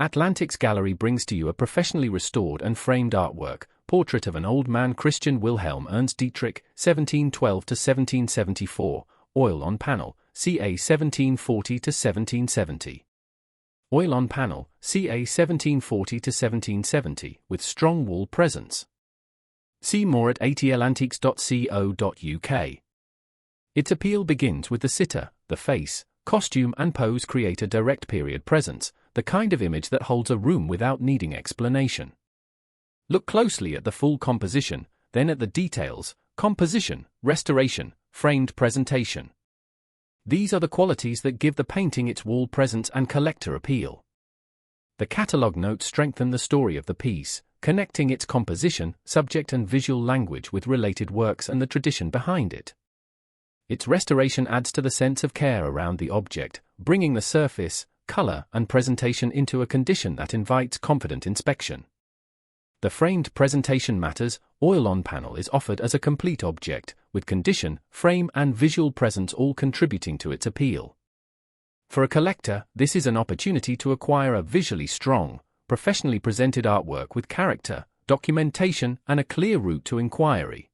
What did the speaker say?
Atlantiques Gallery brings to you a professionally restored and framed artwork, portrait of an old man Christian Wilhelm Ernst Dietrich, 1712–1774, oil on panel, ca. 1740–1770. Oil on panel, ca. 1740–1770, with strong wall presence. See more at atlantiques.co.uk. Its appeal begins with the sitter, the face, costume and pose create a direct period presence, the kind of image that holds a room without needing explanation. Look closely at the full composition, then at the details, composition, restoration, framed presentation. These are the qualities that give the painting its wall presence and collector appeal. The catalogue notes strengthen the story of the piece, connecting its composition, subject and visual language with related works and the tradition behind it. Its restoration adds to the sense of care around the object, bringing the surface, color, and presentation into a condition that invites confident inspection. The framed presentation matters. Oil on panel is offered as a complete object, with condition, frame, and visual presence all contributing to its appeal. For a collector, this is an opportunity to acquire a visually strong, professionally presented artwork with character, documentation, and a clear route to inquiry.